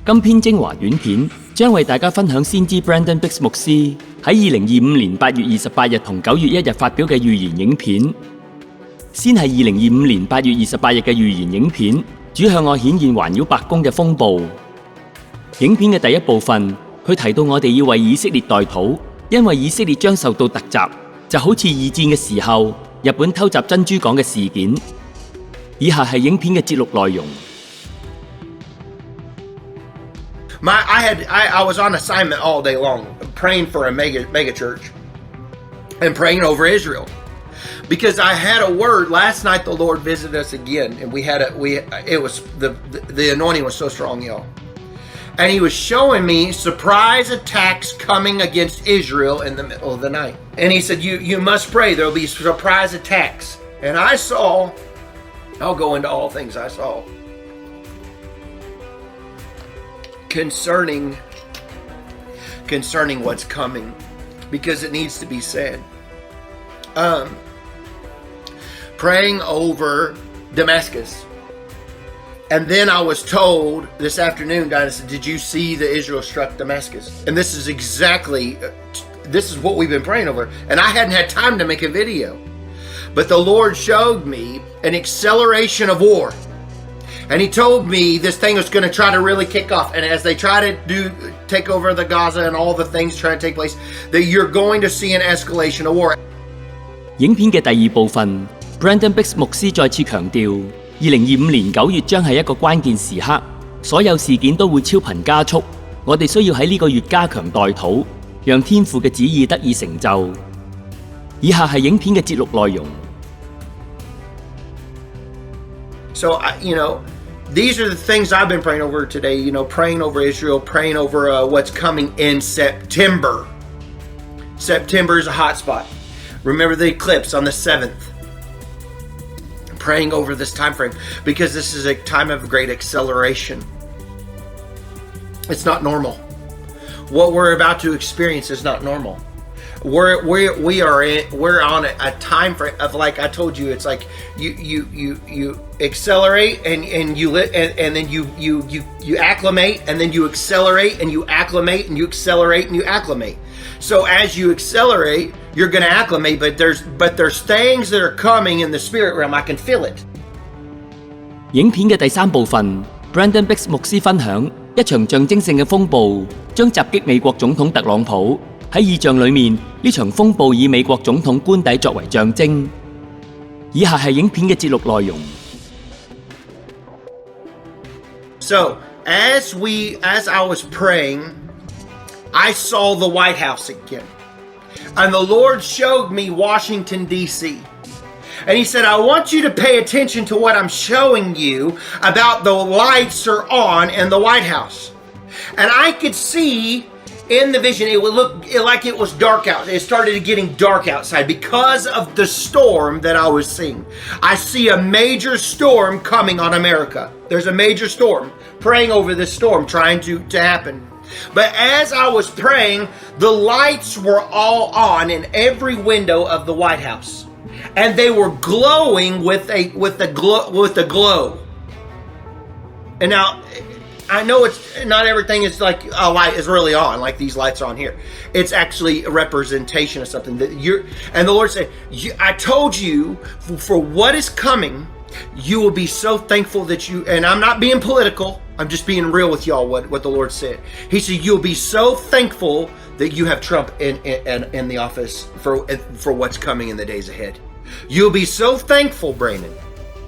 今篇精華短片將為大家分享先知 Brandon Biggs 牧師喺2025年8月28日同9月1日發表嘅預言影片。先係2025年8月28日嘅預言影片，主向我顯現環繞白宮嘅風暴。影片嘅第一部分，佢提到我哋要為以色列代禱，因為以色列將受到突襲，就好似二戰嘅時候日本偷襲珍珠港嘅事件。以下係影片嘅節錄內容。I was on assignment all day long, praying for a mega church and praying over Israel, because I had a word last night. The Lord visited us again, and it was the anointing was so strong, y'all. And He was showing me surprise attacks coming against Israel in the middle of the night. And He said, "You must pray. There will be surprise attacks." And I saw. I'll go into all things I saw concerning what's coming, because it needs to be said. Praying over Damascus. And then I was told this afternoon, Dinah said, "Did you see that Israel struck Damascus?" And this is what we've been praying over. And I hadn't had time to make a video. But the Lord showed me an acceleration of war. And He told me this thing was going to try to really kick off. And as they try to take over the Gaza and all the things try to take place, that you're going to see an escalation of war. 影片嘅第二部分 ，Brandon Biggs 牧師再次強調，2025年9月將係一個關鍵時刻，所有事件都會超頻加速。我哋需要喺呢個月加強代禱，讓天父嘅旨意得以成就。以下係影片嘅節錄內容。So, these are the things I've been praying over today, praying over Israel, praying over what's coming in September. September is a hot spot. Remember the eclipse on the 7th. Praying over this time frame, because this is a time of great acceleration. It's not normal. What we're about to experience is not normal. We're on a time frame of, like I told you, it's like you accelerate and then you acclimate, and then you accelerate and you acclimate and you accelerate and you acclimate. So as you accelerate, you're going to acclimate, but there's things that are coming in the spirit realm. I can feel it. 影片嘅第三部分 ，Brandon Biggs 牧師分享一場象徵性嘅風暴將襲擊美國總統特朗普。喺異象裏面，呢場風暴以美國總統官邸作為象徵。以下係影片嘅節錄內容。So as I was praying, I saw the White House again, and the Lord showed me Washington D.C. And He said, "I want you to pay attention to what I'm showing you about the lights are on in the White House." And I could see. In the vision, it would look like it was dark out. It started getting dark outside because of the storm that I was seeing. I see a major storm coming on America. There's a major storm. Praying over this storm, trying to happen. But as I was praying, the lights were all on in every window of the White House, and they were glowing with the glow. And now, I know it's not everything is like a light is really on, like these lights are on here. It's actually a representation of something that and the Lord said, "I told you for what is coming, you will be so thankful that and I'm not being political, I'm just being real with y'all what the Lord said. He said, you'll be so thankful that you have Trump in the office for what's coming in the days ahead. You'll be so thankful, Brandon.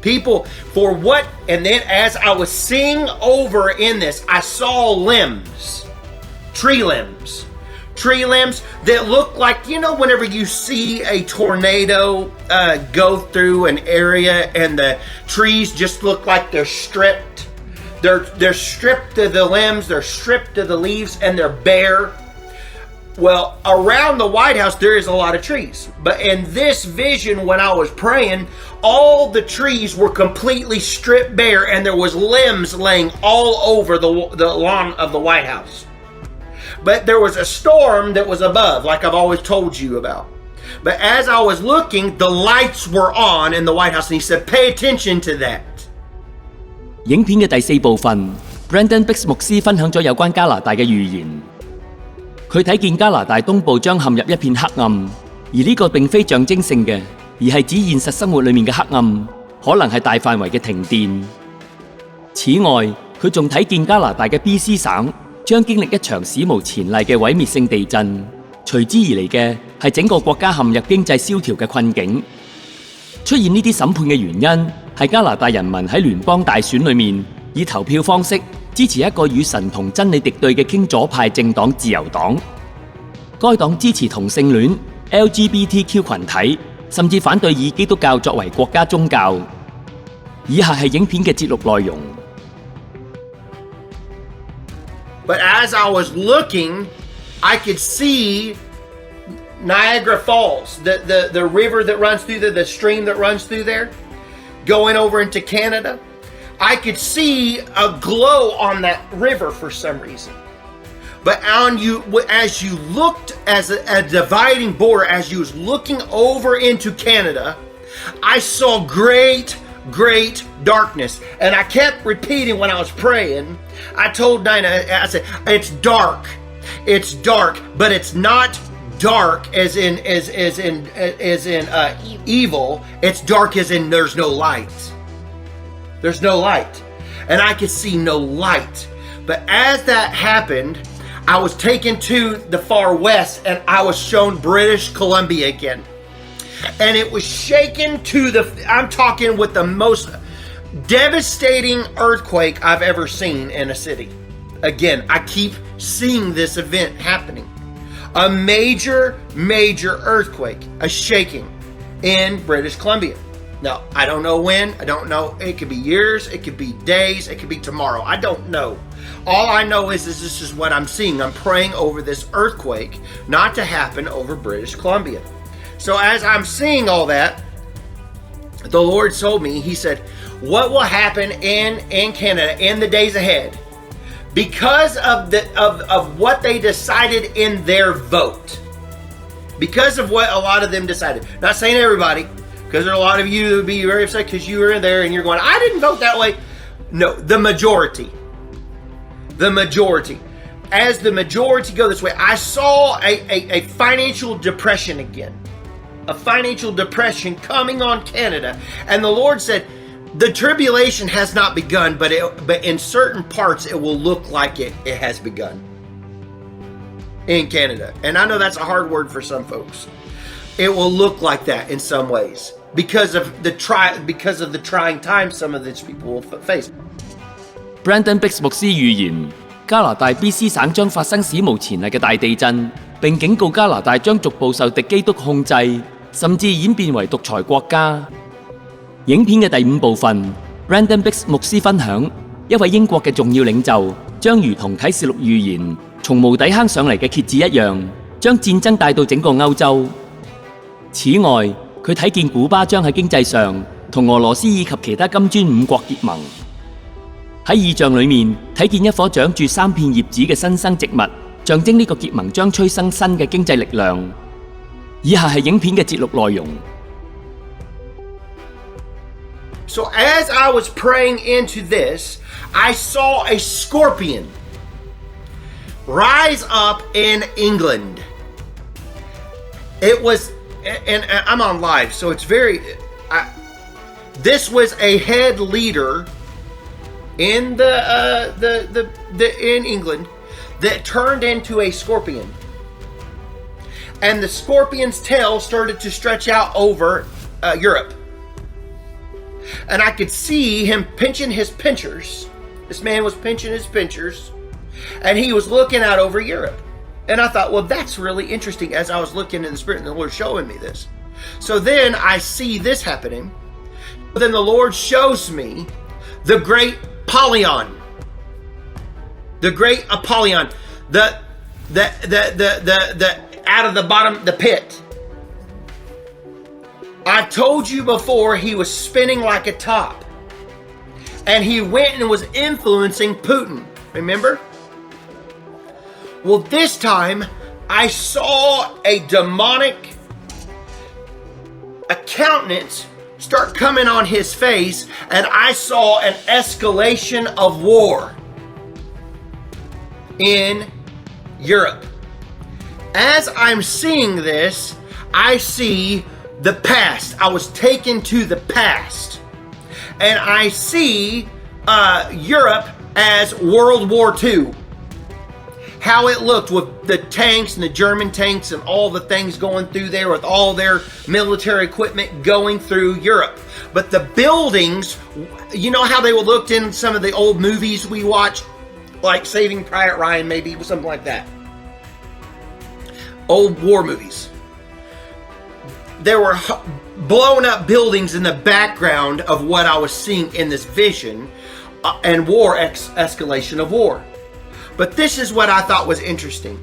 People, for what?" And then as I was seeing over in this, I saw tree limbs that look like, whenever you see a tornado go through an area and the trees just look like they're stripped. They're stripped of the limbs, they're stripped of the leaves, and they're bare. Well, around the White House, there is a lot of trees. But in this vision, when I was praying, all the trees were completely stripped bare, and there was limbs laying all over the lawn of the White House. But there was a storm that was above, like I've always told you about. But as I was looking, the lights were on in the White House, and He said, "Pay attention to that." 影片嘅第四部分 Brandon Biggs 牧師分享咗有關加拿大嘅預言。佢睇見加拿大東部將陷入一片黑暗，而呢個並非象徵性嘅，而係指現實生活裏面嘅黑暗，可能係大範圍嘅停電。此外，佢仲睇見加拿大嘅 BC 省將經歷一場史無前例嘅毀滅性地震，隨之而嚟嘅係整個國家陷入經濟蕭條嘅困境。出現呢啲審判嘅原因係加拿大人民喺聯邦大選裏面以投票方式支持一個與神同真理敵對嘅傾左派政黨自由黨。該黨支持同性戀、LGBTQ 群體，甚至反對以基督教作為國家宗教。以下係影片嘅節錄內容。But as I was looking, I could see Niagara Falls, the river that runs through there, the stream that runs through there, going over into Canada. I could see a glow on that river for some reason. But as you looked as a dividing border, as you was looking over into Canada, I saw great darkness. And I kept repeating when I was praying. I told Dinah, I said, it's dark, but it's not dark as in evil. It's dark as in there's no light. There's no light. And I could see no light. But as that happened, I was taken to the far west and I was shown British Columbia again. And it was shaken to I'm talking with the most devastating earthquake I've ever seen in a city. Again, I keep seeing this event happening. A major earthquake, a shaking in British Columbia. Now, I don't know when, I don't know, it could be years, it could be days, it could be tomorrow, I don't know. All I know is this is what I'm seeing. I'm praying over this earthquake not to happen over British Columbia. So as I'm seeing all that, the Lord told me, He said, what will happen in Canada in the days ahead? Because of what they decided in their vote. Because of what a lot of them decided. Not saying everybody, because there are a lot of you that would be very upset because you were in there and you're going, I didn't vote that way. No, the majority. The majority. As the majority go this way, I saw a financial depression again. A financial depression coming on Canada. And the Lord said, the tribulation has not begun, but in certain parts it will look like it has begun in Canada. And I know that's a hard word for some folks. It will look like that in some ways because of the trying times some of these people will face. Brandon Biggs 牧師預言，加拿大 BC 省將發生史無前例嘅大地震，並警告加拿大將逐步受敵基督控制，甚至演變為獨裁國家。影片嘅第5部分 ，Brandon Biggs 牧師分享，一位英國嘅重要領袖將如同啟示錄預言從無底坑上嚟嘅蠍子一樣，將戰爭帶到整個歐洲。此外，佢睇見古巴將喺經濟上同俄羅斯以及其他金磚5國結盟。喺異象裏面睇見一顆長住3片葉子嘅新生植物，象徵呢個結盟將催生新嘅經濟力量。以下係影片嘅節錄內容。So as I was praying into this, I saw a scorpion rise up in England. It was, and I'm on live, so it's this was a head leader in in England that turned into a scorpion. And the scorpion's tail started to stretch out over Europe. And I could see him pinching his pinchers. This man was pinching his pinchers. And he was looking out over Europe. And I thought, well, that's really interesting as I was looking in the Spirit and the Lord showing me this. So then I see this happening. Then the Lord shows me the great Apollyon. The great Apollyon. The out of the bottom, the pit. I've told you before he was spinning like a top. And he went and was influencing Putin. Remember? Well, this time I saw a demonic countenance start coming on his face, and I saw an escalation of war. in Europe. As I'm seeing this, I see the past. I was taken to the past. And I see Europe as World War II. How it looked with the tanks and the German tanks and all the things going through there with all their military equipment going through Europe. But the buildings, you know how they were looked in some of the old movies we watch, like Saving Private Ryan, maybe something like that. Old war movies. There were blown up buildings in the background of what I was seeing in this vision and escalation of war. But this is what I thought was interesting.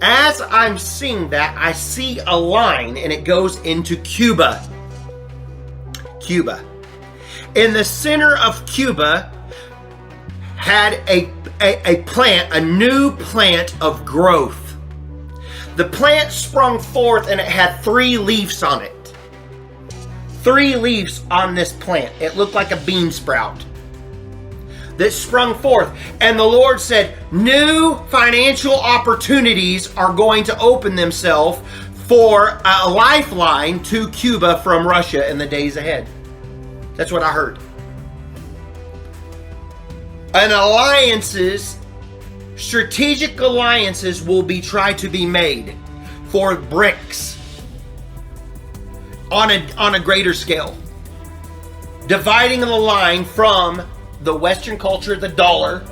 As I'm seeing that, I see a line and it goes into Cuba. Cuba. In the center of Cuba had a plant, a new plant of growth. The plant sprung forth and it had 3 leaves on it. 3 leaves on this plant. It looked like a bean sprout that sprung forth. And the Lord said, new financial opportunities are going to open themselves for a lifeline to Cuba from Russia in the days ahead. That's what I heard. And strategic alliances will be tried to be made for BRICS on a greater scale. Dividing the line from the Western culture, the dollar,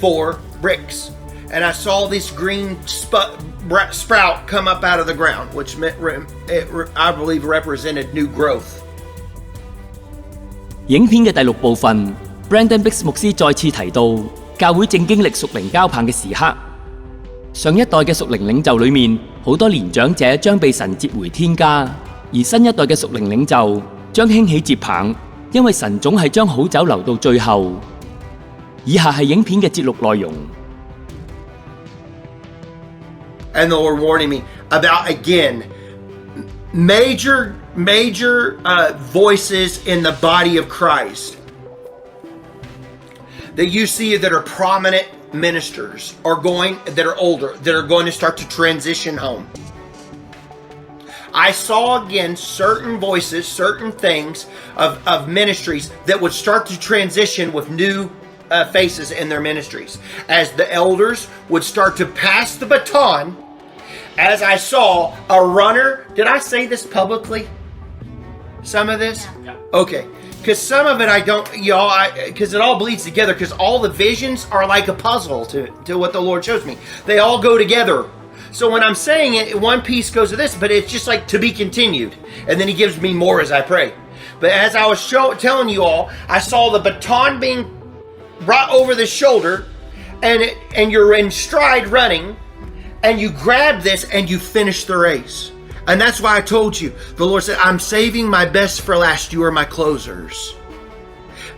for BRICS. And I saw this green sprout come up out of the ground, which meant I believe represented new growth. 影片嘅第6部分 ，Brandon Biggs 牧師再次提到，教會正經歷屬靈交棒嘅時刻。上一代嘅屬靈領袖裏面，好多年長者將被神接回天家，而新一代嘅屬靈領袖將興起接棒，因為神總係將好酒留到最後。以下係影片嘅節錄內容。And the Lord warning me about, again, major voices in the body of Christ that you see that are prominent ministers that are older, that are going to start to transition home. I saw again certain voices, certain things of ministries that would start to transition with new faces in their ministries. As the elders would start to pass the baton, as I saw a runner. Did I say this publicly? Some of this? Yeah. Okay. Because some of it I don't, because it all bleeds together, because all the visions are like a puzzle to what the Lord shows me. They all go together. So when I'm saying it, one piece goes to this, but it's just like to be continued. And then he gives me more as I pray. But as I was telling you all, I saw the baton being brought over the shoulder, and you're in stride running, and you grab this and you finish the race. And that's why I told you, the Lord said, I'm saving my best for last. You are my closers.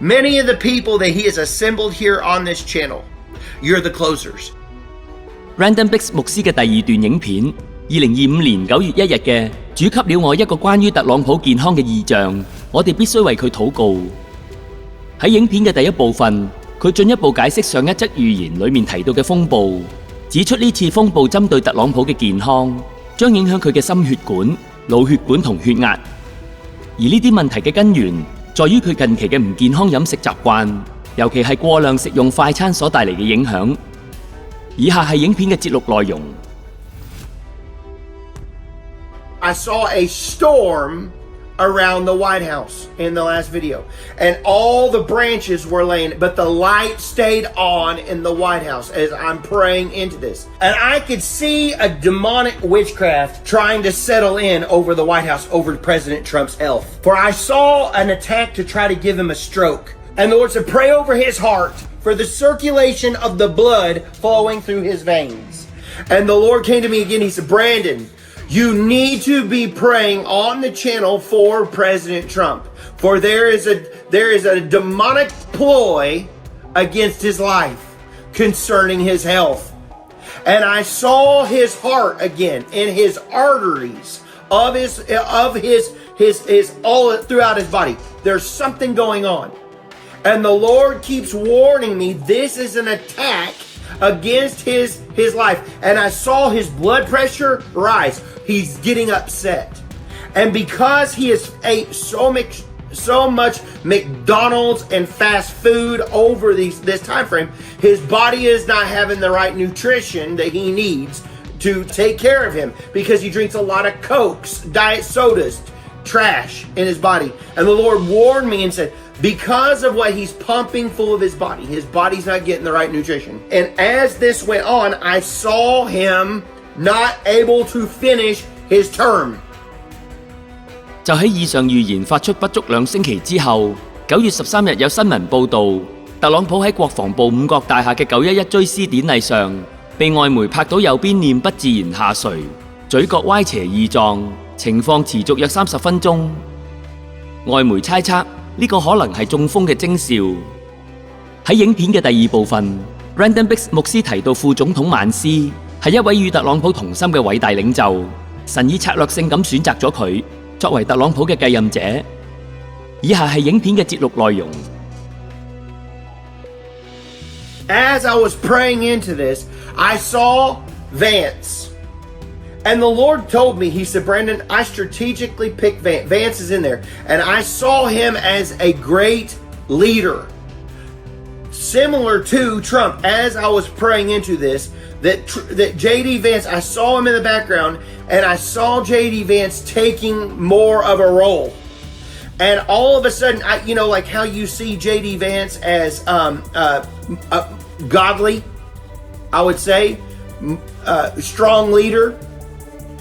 Many of the people that he has assembled here on this channel, you're the closers. Brandon Biggs 牧師嘅第2段影片，2025年9月1日嘅主給了我一個關於特朗普健康嘅異象，我哋必須為佢禱告。喺影片嘅第1部分，佢進一步解釋上一則預言裡面提到嘅風暴，指出呢次風暴針對特朗普嘅健康，將影響佢嘅心血管、腦血管同血壓。而呢啲問題嘅根源，在於佢近期嘅唔健康飲食習慣，尤其係過量食用快餐所帶嚟嘅影響。以下係影片嘅節錄內容。I saw a storm around the White House in the last video, and all the branches were laying, but the light stayed on in the White House as I'm praying into this. And I could see a demonic witchcraft trying to settle in over the White House, over President Trump's health. For I saw an attack to try to give him a stroke. And the Lord said, pray over his heart for the circulation of the blood flowing through his veins. And the Lord came to me again. He said, Brandon, you need to be praying on the channel for President Trump, for there is a demonic ploy against his life concerning his health. And I saw his heart again in his arteries of his all throughout his body. There's something going on. And the Lord keeps warning me, this is an attack against his life. And I saw his blood pressure rise. He's getting upset. And because he has ate so much McDonald's and fast food over this time frame, his body is not having the right nutrition that he needs to take care of him, because he drinks a lot of Cokes, diet sodas, trash in his body. And the Lord warned me and said, because of what he's pumping full of his body's not getting the right nutrition. And as this went on, I saw him not able to finish his term. 就喺以上預言發出不足2星期之後，9月13日有新聞報導，特朗普喺國防部5角大廈嘅911追思典禮上，被外媒拍到右邊臉不自然下垂，嘴角歪斜異狀，情況持續約30分鐘。外媒猜測呢個可能係中風嘅徵兆。喺影片嘅第2部分 ，Brandon Biggs 牧師提到副總統曼斯係一位與特朗普同心嘅偉大領袖，神以策略性咁選擇咗佢作為特朗普嘅繼任者。以下係影片嘅節錄內容。As I was praying into this, I saw Vance. And the Lord told me, he said, Brandon, I strategically picked Vance. Vance is in there. And I saw him as a great leader. Similar to Trump, as I was praying into this, that J.D. Vance, I saw him in the background, and I saw J.D. Vance taking more of a role. And all of a sudden, like how you see J.D. Vance as godly, I would say, strong leader,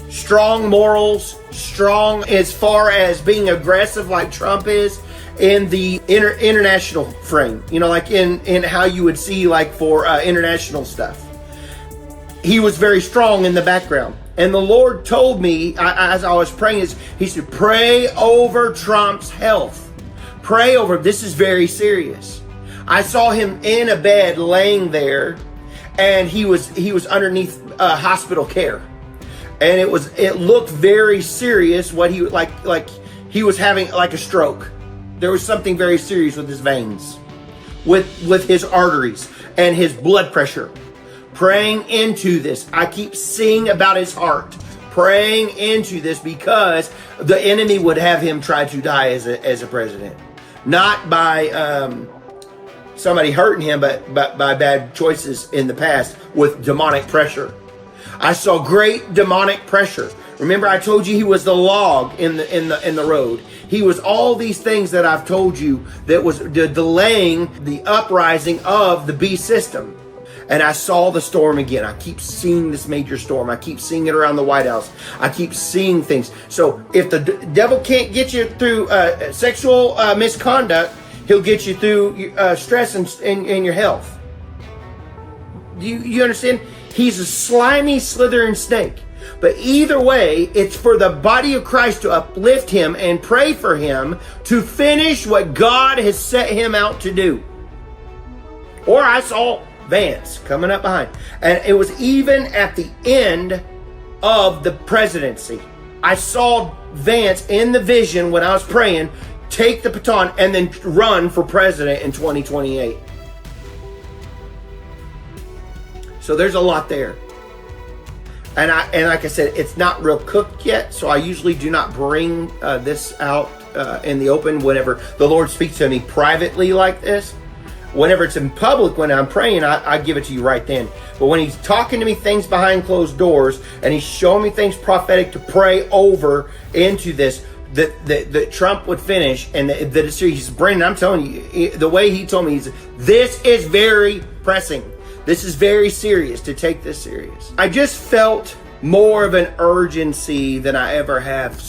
strong morals, strong as far as being aggressive like Trump is in the international frame, like in how you would see like for international stuff. He was very strong in the background. And the Lord told me, as I was praying, he said, pray over Trump's health. Pray over him. This is very serious. I saw him in a bed laying there, and he was underneath hospital care. And it looked very serious, what he like he was having like a stroke. There was something very serious with his veins, with his arteries and his blood pressure. Praying into this. I keep seeing about his heart. Praying into this because the enemy would have him try to die as a president. Not by somebody hurting him, but by bad choices in the past with demonic pressure. I saw great demonic pressure. Remember, I told you he was the log in the road. He was all these things that I've told you that was delaying the uprising of the beast system. And I saw the storm again. I keep seeing this major storm. I keep seeing it around the White House. I keep seeing things. So if the devil can't get you through sexual misconduct, he'll get you through stress and your health. You understand? He's a slimy, slithering snake. But either way, it's for the body of Christ to uplift him and pray for him to finish what God has set him out to do. Or I saw Vance coming up behind. And it was even at the end of the presidency. I saw Vance in the vision when I was praying, take the baton and then run for president in 2028. So there's a lot there. And like I said, it's not real cooked yet, so I usually do not bring this out in the open whenever the Lord speaks to me privately like this. Whenever it's in public, when I'm praying, I give it to you right then. But when he's talking to me things behind closed doors, and he's showing me things prophetic to pray over into this, that Trump would finish, and that it's serious. Brandon, I'm telling you, the way he told me, this is very pressing. This is very serious, to take this serious. I just felt more of an urgency than I ever have.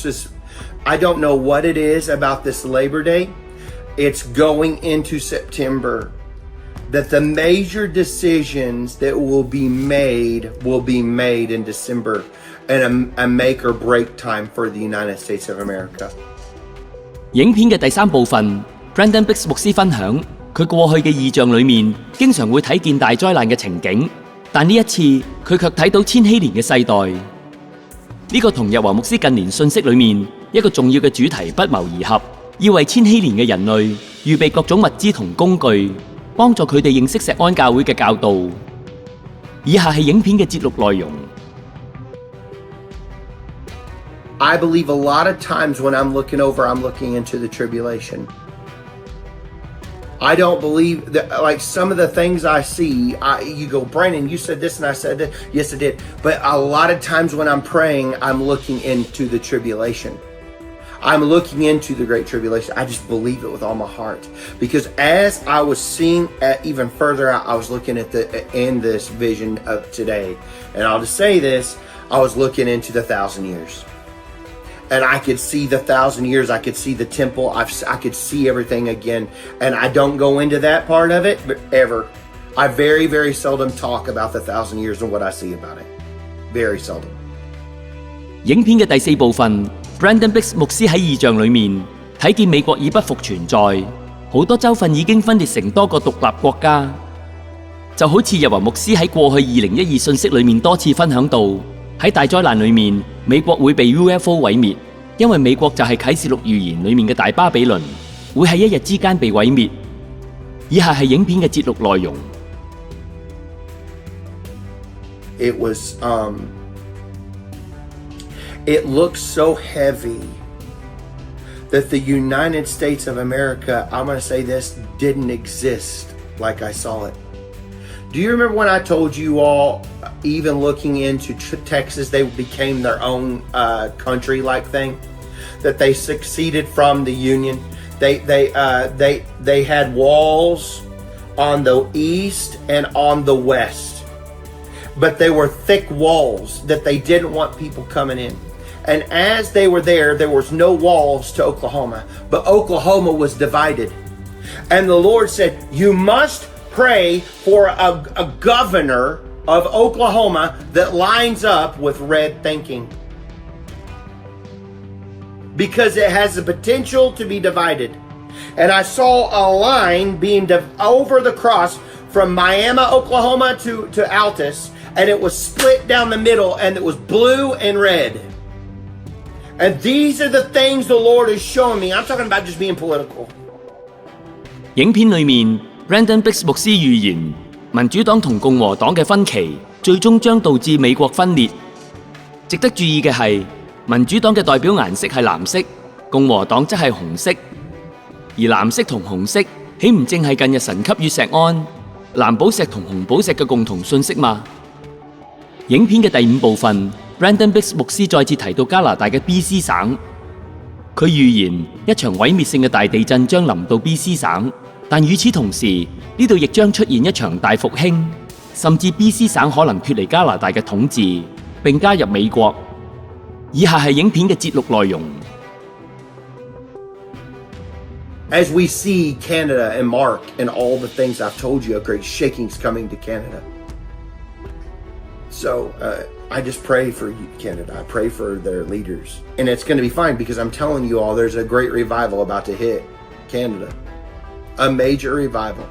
I don't know what it is about this Labor Day. It's going into September, that the major decisions that will be made in December, and a make or break time for the United States of America. 影片嘅第3部分 ，Brandon Biggs 牧師分享佢過去嘅異象裏面，經常會睇見大災難嘅情景，但呢一次佢卻睇到千禧年嘅世代。呢個同日華牧師近年信息裏面一個重要嘅主題不謀而合。要為千禧年嘅人類預備各種物資同工具，幫助佢哋認識錫安教會嘅教導。以下係影片嘅節錄內容。I believe a lot of times when I'm looking into the tribulation. I don't believe that, like some of the things I see, you go, Brandon, you said this and I said that. Yes, I did. But a lot of times when I'm praying, I'm looking into the tribulation. I'm looking into the great tribulation. I just believe it with all my heart. Because as I was seeing even further out, I was looking at in this vision of today. And I'll just say this, I was looking into the 1,000 years. And I could see the 1,000 years. I could see the temple. I could see everything again. And I don't go into that part of it, but ever. I very, very seldom talk about the 1,000 years and what I see about it. Very seldom. 影片嘅第4部分 ，Brandon Biggs 牧師喺異象裏面睇見美國已不復存在，好多州份已經分裂成多個獨立國家，就好似日華牧師喺過去2012信息裏面多次分享到。喺大災難裏面，美國會被 UFO 毀滅，因為美國就係啟示錄預言裏面嘅大巴比倫，會喺一日之間被毀滅。以下係影片嘅節錄內容。It was, it looked so heavy that the United States of America, I'm going to say this, didn't exist like I saw it. Do you remember when I told you all, even looking into Texas, they became their own country-like thing? That they seceded from the Union. They had walls on the east and on the west, but they were thick walls that they didn't want people coming in. And as they were there was no walls to Oklahoma, but Oklahoma was divided. And the Lord said, you must pray for a governor of Oklahoma that lines up with red thinking, because it has the potential to be divided. And I saw a line being over the cross from Miami, Oklahoma to Altus, and it was split down the middle, and it was blue and red. And these are the things the Lord is showing me. I'm talking about just being political. 影片裏面 Brandon Biggs 牧師預言，民主黨同共和黨嘅分歧，最終將導致美國分裂。值得注意嘅係，民主黨嘅代表顏色係藍色，共和黨則係紅色。而藍色同紅色，豈唔正係近日神給予錫安、藍寶石同紅寶石嘅共同信息嗎？影片嘅第5部分 ，Brandon Biggs 牧師再次提到加拿大嘅 BC 省，佢預言一場毀滅性嘅大地震將臨到 BC 省。但與此同時，呢度亦將出現一場大復興，甚至 BC 省可能脫離加拿大嘅統治，並加入美國。以下係影片嘅節錄內容。As we see Canada and Mark and all the things I've told you, a great shaking's coming to Canada. So I just pray for Canada. I pray for their leaders. And it's going to be fine, because I'm telling you all, there's a great revival about to hit Canada. A major revival.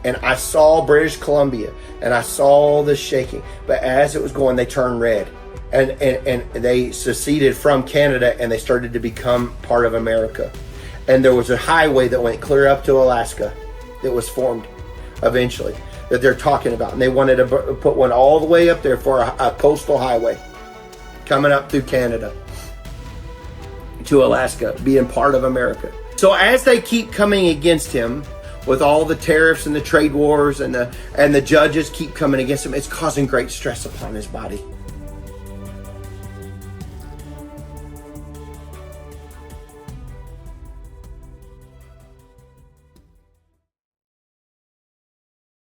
And I saw British Columbia, and I saw the shaking. But as it was going, they turned red. And they seceded from Canada, and they started to become part of America. And there was a highway that went clear up to Alaska that was formed eventually, that they're talking about. And they wanted to put one all the way up there for a coastal highway coming up through Canada to Alaska, being part of America. So as they keep coming against him with all the tariffs and the trade wars, and the judges keep coming against him, it's causing great stress upon his body.